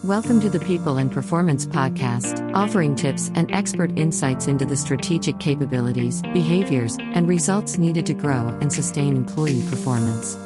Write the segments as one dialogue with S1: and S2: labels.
S1: Welcome to the People and Performance Podcast, offering tips and expert insights into the strategic capabilities, behaviors, and results needed to grow and sustain employee performance.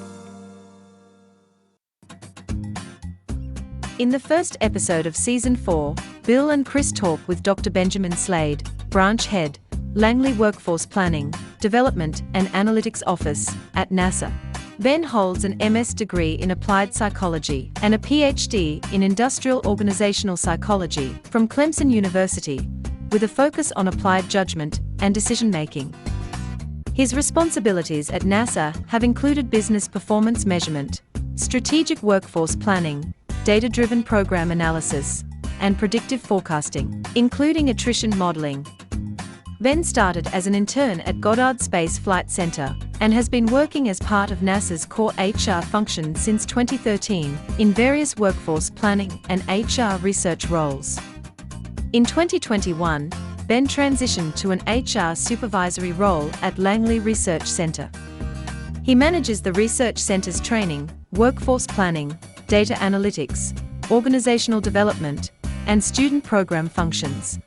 S2: In the first episode of Season 4, Bill and Chris talk with Dr. Benjamin Slade, Branch Head, Langley Workforce Planning, Development and Analytics Office, at NASA. Ben holds an MS degree in Applied Psychology and a PhD in Industrial Organizational Psychology from Clemson University, with a focus on applied judgment and decision-making. His responsibilities at NASA have included business performance measurement, strategic workforce planning, data-driven program analysis, and predictive forecasting, including attrition modeling. Ben started as an intern at Goddard Space Flight Center and has been working as part of NASA's core HR function since 2013 in various workforce planning and HR research roles. In 2021, Ben transitioned to an HR supervisory role at Langley Research Center. He manages the research center's training, workforce planning, data analytics, organizational development, and student program functions.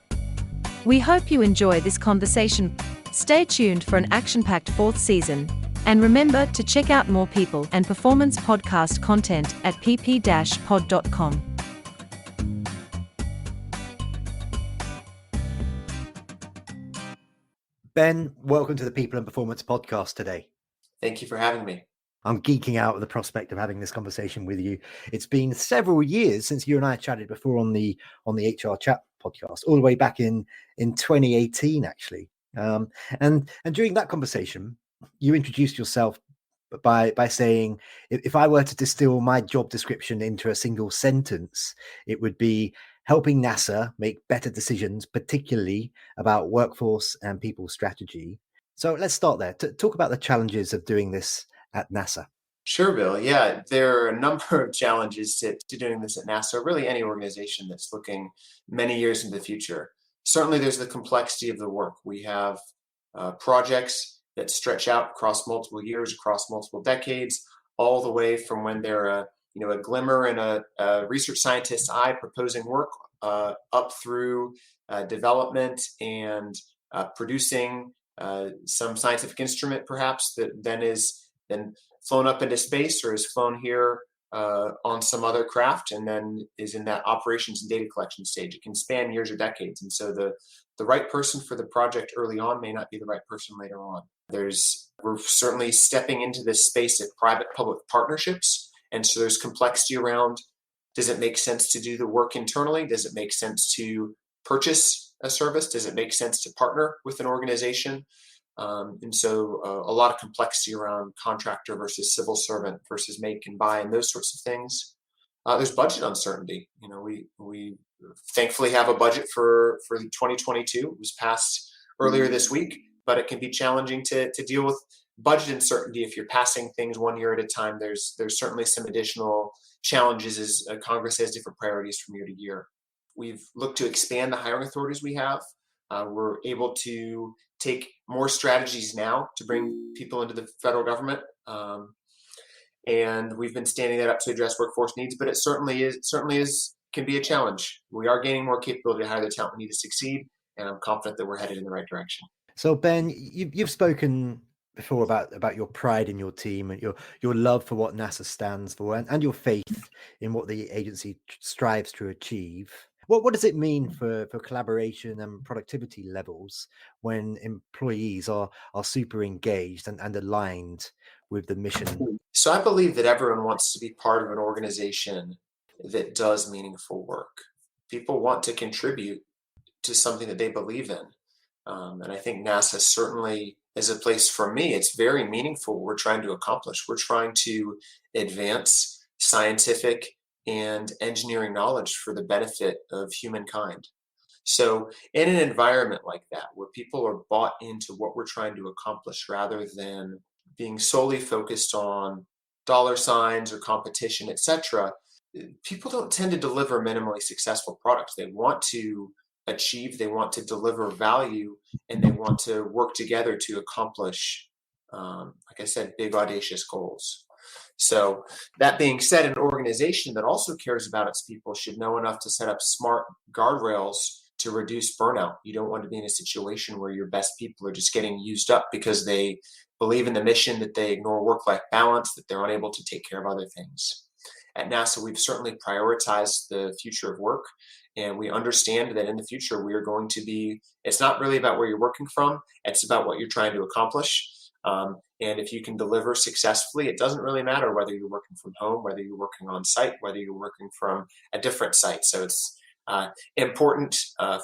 S2: We hope you enjoy this conversation. Stay tuned for an action-packed fourth season, and remember to check out more people and performance podcast content at pp-pod.com.
S3: Ben, welcome to the People and Performance Podcast today.
S4: Thank you for having me.
S3: I'm geeking out with the prospect of having this conversation with you. It's been several years since you and I chatted before on the HRchat podcast, all the way back in 2018, actually. And during that conversation, you introduced yourself by saying, if I were to distill my job description into a single sentence, it would be helping NASA make better decisions, particularly about workforce and people strategy. So let's start there. Talk about the challenges of doing this at NASA.
S4: Sure, Bill. Yeah, there are a number of challenges to doing this at NASA, or really any organization that's looking many years into the future. Certainly, there's the complexity of the work. We have projects that stretch out across multiple years, across multiple decades, all the way from when they're a glimmer in a research scientist's eye proposing work, up through development and producing some scientific instrument, perhaps, that then is flown up into space or is flown here on some other craft, and then is in that operations and data collection stage. It can span years or decades. And so the right person for the project early on may not be the right person later on. We're certainly stepping into this space of private-public partnerships. And so there's complexity around, does it make sense to do the work internally? Does it make sense to purchase a service? Does it make sense to partner with an organization? And so a lot of complexity around contractor versus civil servant versus make and buy and those sorts of things. There's budget uncertainty. We thankfully have a budget for 2022. It was passed earlier this week, but it can be challenging to deal with budget uncertainty if you're passing things one year at a time. There's certainly some additional challenges as Congress has different priorities from year to year. We've looked to expand the hiring authorities we have. We're able to take more strategies now to bring people into the federal government. And we've been standing that up to address workforce needs, but it certainly can be a challenge. We are gaining more capability to hire the talent we need to succeed, and I'm confident that we're headed in the right direction.
S3: So Ben, you've spoken before about your pride in your team and your love for what NASA stands for and your faith in what the agency strives to achieve. What does it mean for collaboration and productivity levels when employees are super engaged and aligned with the mission?
S4: So I believe that everyone wants to be part of an organization that does meaningful work. People want to contribute to something that they believe in. And I think NASA certainly is a place, for me, it's very meaningful what we're trying to accomplish. We're trying to advance scientific and engineering knowledge for the benefit of humankind. So in an environment like that, where people are bought into what we're trying to accomplish rather than being solely focused on dollar signs or competition, etc., people don't tend to deliver minimally successful products. They want to achieve, they want to deliver value, and they want to work together to accomplish, like I said, big audacious goals. So that being said, an organization that also cares about its people should know enough to set up smart guardrails to reduce burnout. You don't want to be in a situation where your best people are just getting used up because they believe in the mission, that they ignore work-life balance, that they're unable to take care of other things. At NASA, we've certainly prioritized the future of work, and we understand that in the future we are going to be, it's not really about where you're working from, it's about what you're trying to accomplish. And if you can deliver successfully, it doesn't really matter whether you're working from home, whether you're working on site, whether you're working from a different site. So it's important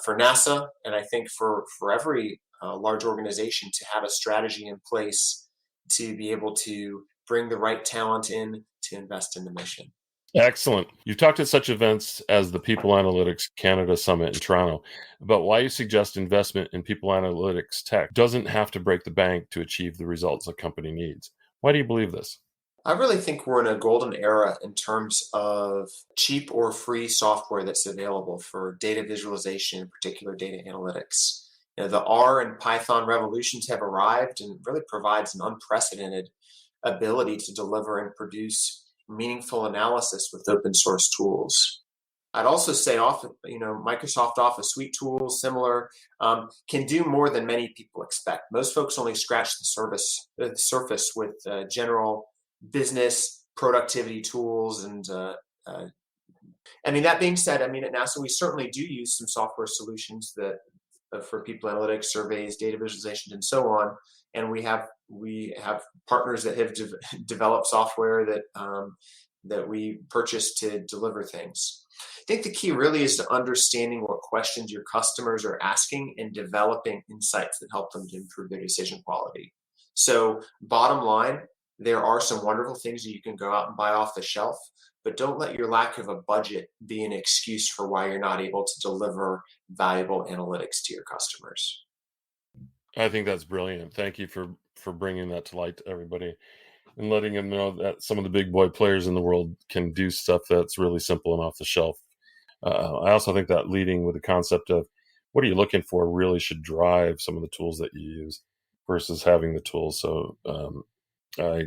S4: for NASA, and I think for every large organization, to have a strategy in place to be able to bring the right talent in to invest in the mission.
S5: Excellent. You've talked at such events as the People Analytics Canada Summit in Toronto about why you suggest investment in people analytics tech doesn't have to break the bank to achieve the results a company needs. Why do you believe this?
S4: I really think we're in a golden era in terms of cheap or free software that's available for data visualization, in particular data analytics. You know, the R and Python revolutions have arrived, and it really provides an unprecedented ability to deliver and produce meaningful analysis with open source tools. I'd also say Microsoft Office suite tools, similar, can do more than many people expect. Most folks only scratch the surface with general business productivity tools. And that being said, at NASA, we certainly do use some software solutions that for people analytics, surveys, data visualization, and so on. And we have partners that have developed software that we purchase to deliver things. I think the key really is to understanding what questions your customers are asking and developing insights that help them to improve their decision quality. So bottom line, there are some wonderful things that you can go out and buy off the shelf, but don't let your lack of a budget be an excuse for why you're not able to deliver valuable analytics to your customers.
S5: I think that's brilliant. Thank you for bringing that to light to everybody and letting them know that some of the big boy players in the world can do stuff that's really simple and off the shelf. I also think that leading with the concept of what are you looking for really should drive some of the tools that you use versus having the tools. So I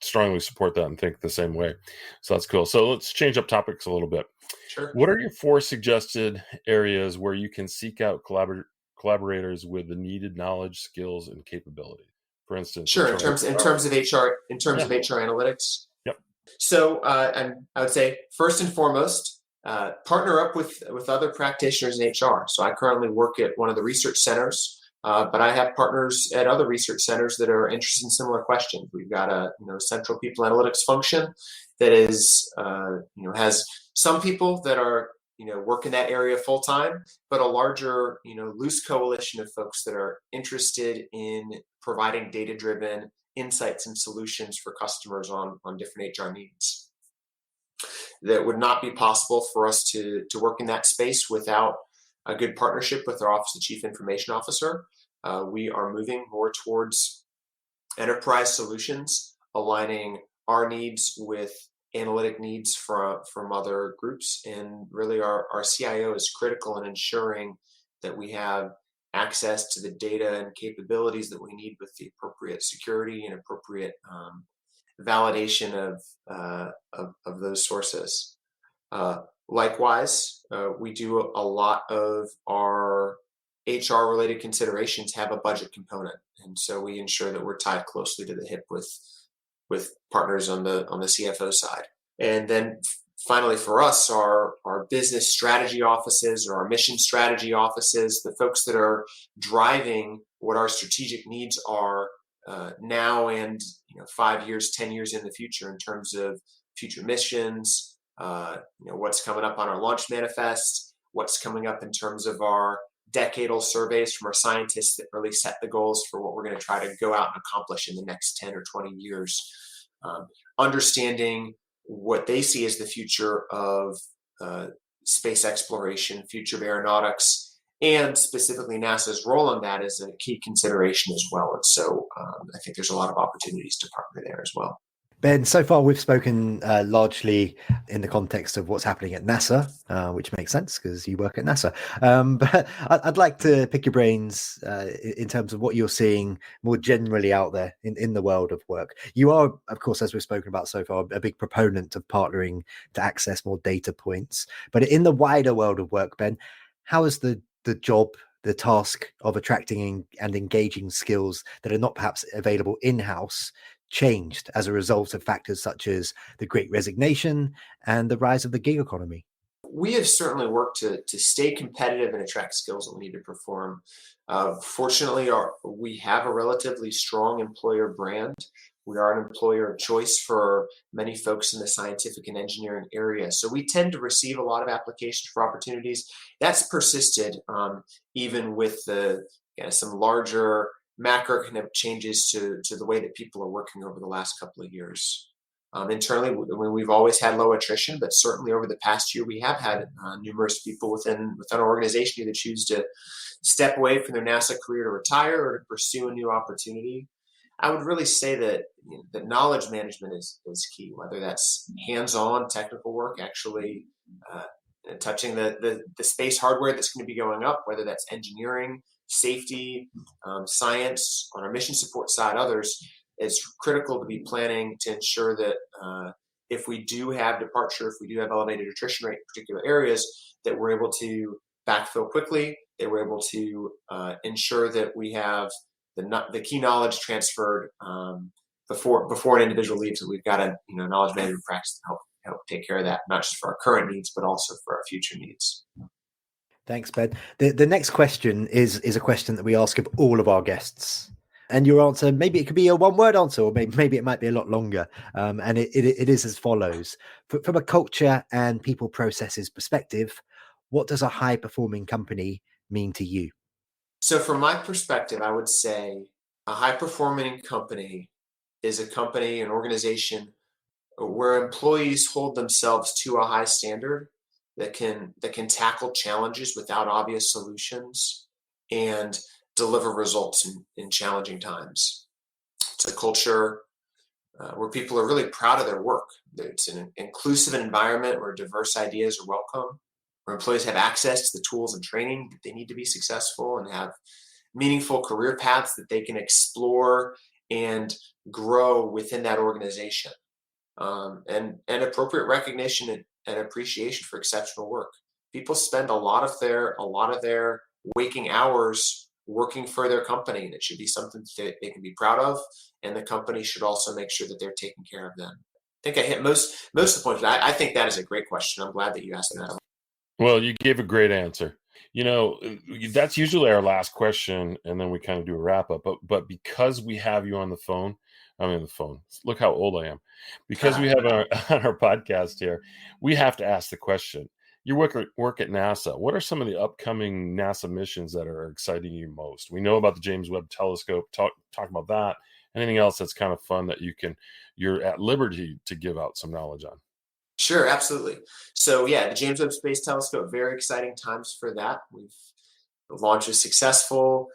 S5: strongly support that and think the same way. So that's cool. So let's change up topics a little bit.
S4: Sure.
S5: What are your 4 suggested areas where you can seek out collaborators with the needed knowledge, skills, and capability? For instance,
S4: sure. In terms of HR, of HR analytics.
S5: Yep.
S4: So, and I would say first and foremost, partner up with other practitioners in HR. So I currently work at one of the research centers. But I have partners at other research centers that are interested in similar questions. We've got a central people analytics function that is has some people that are work in that area full time, but a larger loose coalition of folks that are interested in providing data driven insights and solutions for customers on different HR needs. That would not be possible for us to work in that space without a good partnership with our Office of Chief Information Officer. We are moving more towards enterprise solutions, aligning our needs with analytic needs from other groups. And really our CIO is critical in ensuring that we have access to the data and capabilities that we need with the appropriate security and appropriate validation of those sources. Likewise, we do a lot of our HR related considerations have a budget component, and so we ensure that we're tied closely to the hip with partners on the CFO side. And then finally, for us, our business strategy offices or our mission strategy offices, the folks that are driving what our strategic needs are now and 5 years, 10 years in the future in terms of future missions. What's coming up on our launch manifest, what's coming up in terms of our decadal surveys from our scientists that really set the goals for what we're going to try to go out and accomplish in the next 10 or 20 years. Understanding what they see as the future of space exploration, future of aeronautics, and specifically NASA's role in that is a key consideration as well. And so I think there's a lot of opportunities to partner there as well.
S3: Ben, so far we've spoken largely in the context of what's happening at NASA, which makes sense because you work at NASA. But I'd like to pick your brains in terms of what you're seeing more generally out there in the world of work. You are, of course, as we've spoken about so far, a big proponent of partnering to access more data points. But in the wider world of work, Ben, how is the job, the task of attracting and engaging skills that are not perhaps available in-house changed as a result of factors such as the Great Resignation and the rise of the gig economy?
S4: We have certainly worked to stay competitive and attract skills that we need to perform. Fortunately, we have a relatively strong employer brand. We are an employer of choice for many folks in the scientific and engineering area. So we tend to receive a lot of applications for opportunities. That's persisted even with some larger macroeconomic changes to the way that people are working over the last couple of years. Internally, we've always had low attrition, but certainly over the past year, we have had numerous people within our organization either choose to step away from their NASA career to retire or to pursue a new opportunity. I would really say that that knowledge management is key, whether that's hands-on technical work, actually touching the space hardware that's going to be going up, whether that's engineering, safety, science, on our mission support side, others. It's critical to be planning to ensure that if we do have departure, if we do have elevated attrition rate in particular areas, that we're able to backfill quickly, that we're able to ensure that we have the key knowledge transferred before an individual leaves, and we've got a knowledge management practice to help take care of that, not just for our current needs, but also for our future needs.
S3: Thanks, Ben. The next question is a question that we ask of all of our guests. And your answer, maybe it could be a one-word answer, or maybe it might be a lot longer. And it is as follows. From a culture and people processes perspective, what does a high-performing company mean to you?
S4: So from my perspective, I would say a high-performing company is a company, an organization where employees hold themselves to a high standard that can tackle challenges without obvious solutions and deliver results in challenging times. It's a culture where people are really proud of their work. It's an inclusive environment where diverse ideas are welcome, where employees have access to the tools and training that they need to be successful and have meaningful career paths that they can explore and grow within that organization. And appropriate recognition and appreciation for exceptional work. People spend a lot of their waking hours working for their company, and it should be something that they can be proud of, and the company should also make sure that they're taking care of them. I think I hit most of the points. I think that is a great question. I'm glad that you asked that.
S5: Well, you gave a great answer. That's usually our last question, and then we kind of do a wrap up. But because we have you on the phone, I'm on the phone. Look how old I am. Because we have on our podcast here, we have to ask the question. You work at NASA. What are some of the upcoming NASA missions that are exciting you most? We know about the James Webb Telescope. Talk about that. Anything else that's kind of fun that you're at liberty to give out some knowledge on?
S4: Sure, absolutely. So yeah, the James Webb Space Telescope, very exciting times for that. The launch was successful,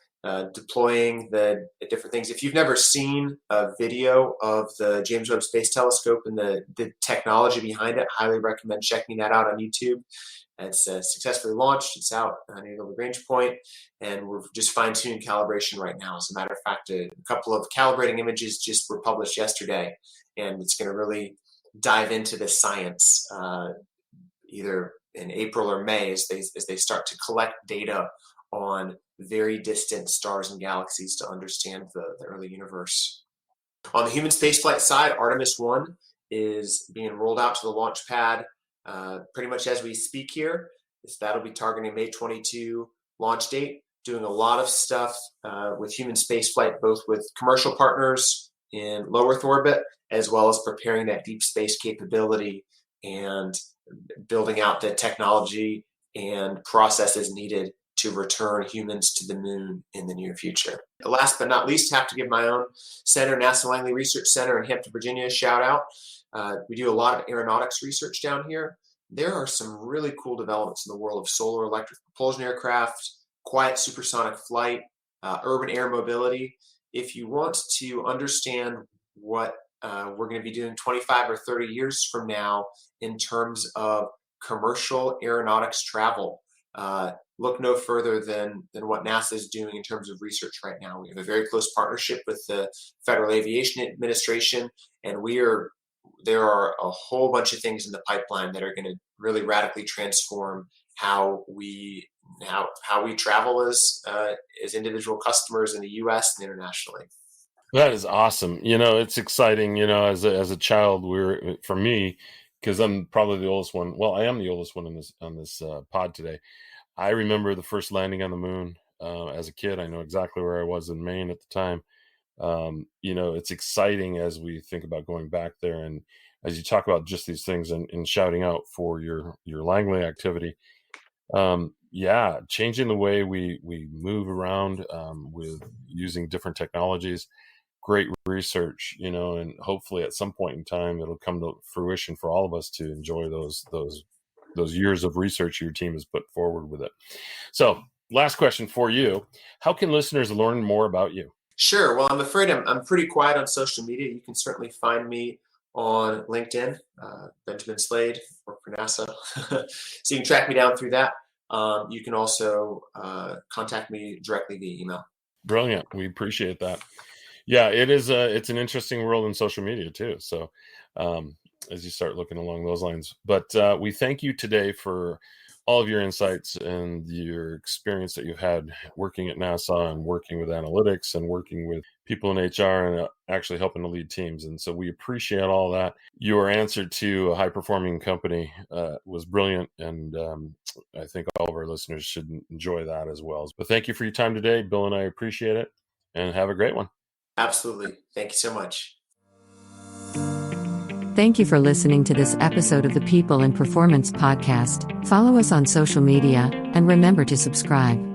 S4: deploying the different things. If you've never seen a video of the James Webb Space Telescope and the technology behind it, highly recommend checking that out on YouTube. It's successfully launched. It's out near the Lagrange point, and we're just fine-tuning calibration right now. As a matter of fact, a couple of calibrating images just were published yesterday, and it's going to really dive into the science either in April or May as they start to collect data on very distant stars and galaxies to understand the early universe. On the human spaceflight side, Artemis 1 is being rolled out to the launch pad pretty much as we speak here. That'll be targeting May 22 launch date, doing a lot of stuff with human spaceflight, both with commercial partners in low Earth orbit, as well as preparing that deep space capability and building out the technology and processes needed to return humans to the moon in the near future. Last but not least, have to give my own center, NASA Langley Research Center in Hampton, Virginia, a shout out. We do a lot of aeronautics research down here. There are some really cool developments in the world of solar electric propulsion aircraft, quiet supersonic flight, urban air mobility. If you want to understand what we're going to be doing 25 or 30 years from now in terms of commercial aeronautics travel. Look no further than what NASA is doing in terms of research right now. We have a very close partnership with the Federal Aviation Administration, and there are a whole bunch of things in the pipeline that are going to really radically transform how we travel as individual customers in the U.S. and internationally.
S5: That is awesome. It's exciting. As a child, for me, because I'm probably the oldest one. Well, I am the oldest one on this pod today. I remember the first landing on the moon as a kid. I know exactly where I was in Maine at the time. It's exciting as we think about going back there, and as you talk about just these things and shouting out for your Langley activity. Changing the way we move around with using different technologies. Great research, and hopefully at some point in time it'll come to fruition for all of us to enjoy those years of research your team has put forward with it. So, last question for you: how can listeners learn more about you?
S4: Sure. Well, I'm afraid I'm pretty quiet on social media. You can certainly find me on LinkedIn, Benjamin Slade, work for NASA. So you can track me down through that. You can also contact me directly via email.
S5: Brilliant. We appreciate that. Yeah, it is. It's an interesting world in social media too. So as you start looking along those lines, but we thank you today for all of your insights and your experience that you've had working at NASA and working with analytics and working with people in HR and actually helping to lead teams. And so we appreciate all that. Your answer to a high-performing company was brilliant, and I think all of our listeners should enjoy that as well. But thank you for your time today, Bill, and I appreciate it, and have a great one.
S4: Absolutely. Thank you so much.
S1: Thank you for listening to this episode of the People and Performance Podcast. Follow us on social media, and remember to subscribe.